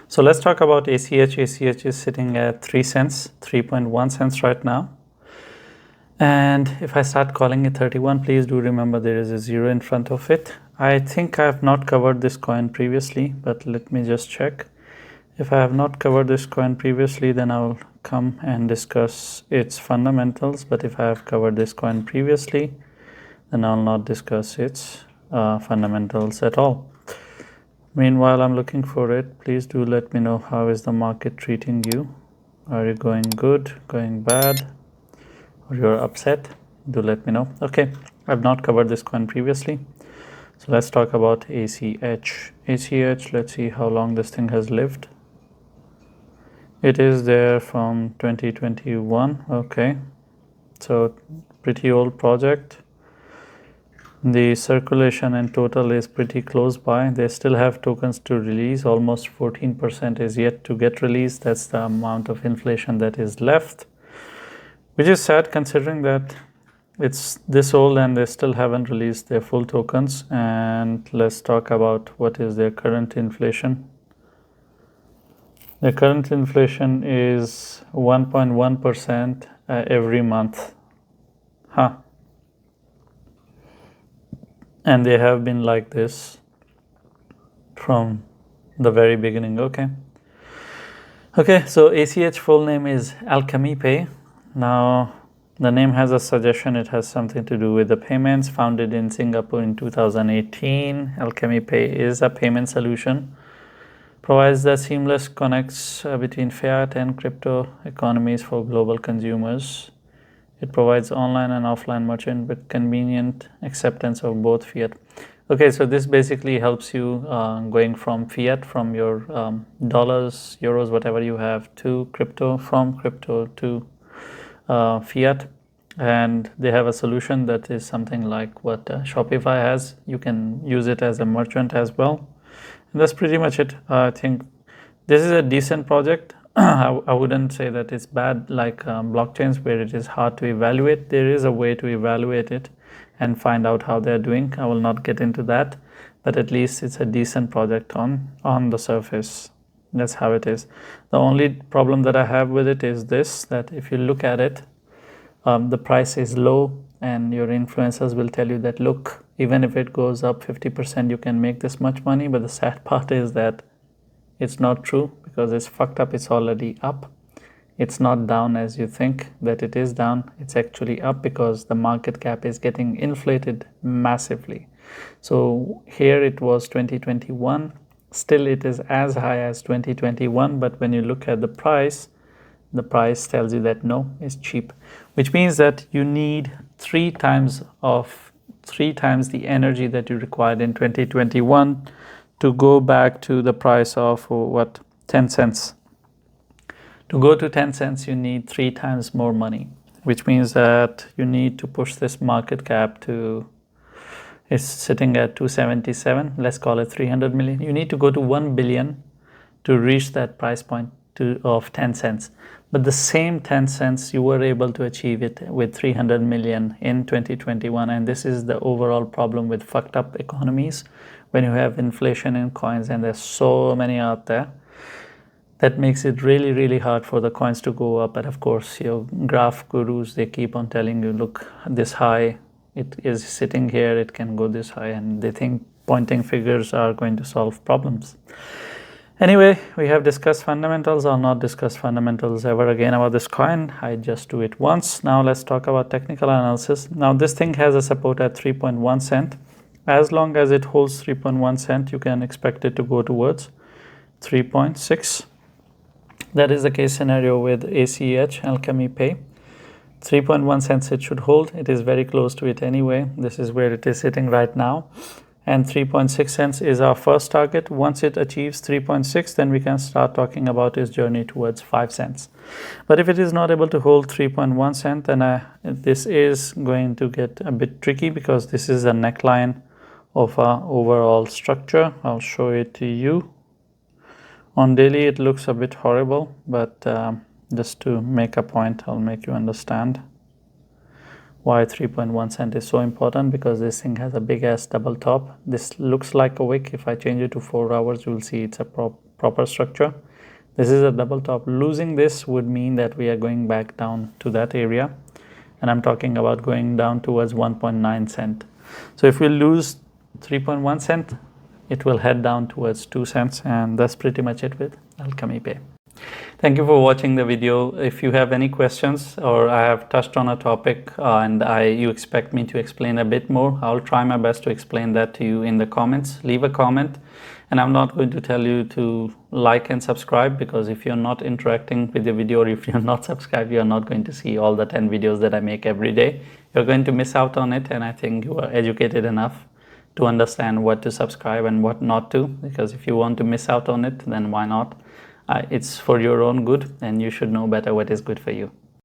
So let's talk about ACH. ACH is sitting at 3 cents, 3.1 cents right now. And if I start calling it 31, please do remember there is a 0 in front of it. I think I have not covered this coin previously, but let me just check. If I have not covered this coin previously, then I will come and discuss its fundamentals. But if I have covered this coin previously, then I will not discuss its fundamentals at all. Meanwhile, I'm looking for it. Please do let me know, how is the market treating you? Are you going good, going bad, or you're upset? Do let me know. Okay, I've not covered this coin previously. So let's talk about ACH. ACH, let's see how long this thing has lived. It is there from 2021. Okay, so pretty old project. The circulation in total is pretty close by. They still have tokens to release. Almost 14% is yet to get released. That's the amount of inflation that is left, which is sad considering that it's this old and they still haven't released their full tokens. And let's talk about what is their current inflation. Their current inflation is 1.1% every month. And they have been like this from the very beginning. Okay, so ACH full name is Alchemy Pay. Now the name has a suggestion. It has something to do with the payments. Founded in Singapore in 2018, Alchemy Pay is a payment solution. Provides the seamless connects between fiat and crypto economies for global consumers. It provides online and offline merchant with convenient acceptance of both fiat. Okay, so this basically helps you going from fiat, from your dollars, euros, whatever you have, to crypto, from crypto to fiat. And they have a solution that is something like what Shopify has. You can use it as a merchant as well. And that's pretty much it. I think this is a decent project. I wouldn't say that it's bad like blockchains where it is hard to evaluate. There is a way to evaluate it and find out how they're doing. I will not get into that, but at least it's a decent project on the surface. That's how it is. The only problem that I have with it is this, that if you look at it, the price is low and your influencers will tell you that, look, even if it goes up 50%, you can make this much money. But the sad part is that it's not true, because it's fucked up. It's already up. It's not down as you think that it is down. It's actually up because the market cap is getting inflated massively. So here it was 2021. Still it is as high as 2021. But when you look at the price tells you that no, it's cheap, which means that you need three times the energy that you required in 2021 to go back to the price of 10 cents. To go to 10 cents, you need 3 times more money, which means that you need to push this market cap to, it's sitting at 277, let's call it 300 million. You need to go to 1 billion to reach that price point of 10 cents. But the same 10 cents, you were able to achieve it with 300 million in 2021. And this is the overall problem with fucked up economies. When you have inflation in coins, and there's so many out there, that makes it really, really hard for the coins to go up. But of course, your graph gurus, they keep on telling you, look, this high, it is sitting here, it can go this high, and they think pointing figures are going to solve problems. Anyway, we have discussed fundamentals. I'll not discuss fundamentals ever again about this coin. I just do it once. Now let's talk about technical analysis. Now this thing has a support at 3.1 cent. As long as it holds 3.1 cent, you can expect it to go towards 3.6. That is the case scenario with ACH, Alchemy Pay. 3.1 cents it should hold. It is very close to it anyway. This is where it is sitting right now. And 3.6 cents is our first target. Once it achieves 3.6, then we can start talking about its journey towards 5 cents. But if it is not able to hold 3.1 cent, then this is going to get a bit tricky, because this is a neckline of our overall structure. I'll show it to you. On daily, it looks a bit horrible, but just to make a point, I'll make you understand why 3.1 cent is so important, because this thing has a big ass double top. This looks like a wick. If I change it to 4 hours, you'll see it's a proper structure. This is a double top. Losing this would mean that we are going back down to that area, and I'm talking about going down towards 1.9 cent. So if we lose 3.1 cent, it will head down towards 2 cents, and that's pretty much it with Alchemy Pay. Thank you for watching the video. If you have any questions, or I have touched on a topic and you expect me to explain a bit more, I'll try my best to explain that to you in the comments. Leave a comment, and I'm not going to tell you to like and subscribe, because if you're not interacting with the video, or if you're not subscribed, you're not going to see all the 10 videos that I make every day. You're going to miss out on it, and I think you are educated enough to understand what to subscribe and what not to, because if you want to miss out on it, then why not? It's for your own good, and you should know better what is good for you.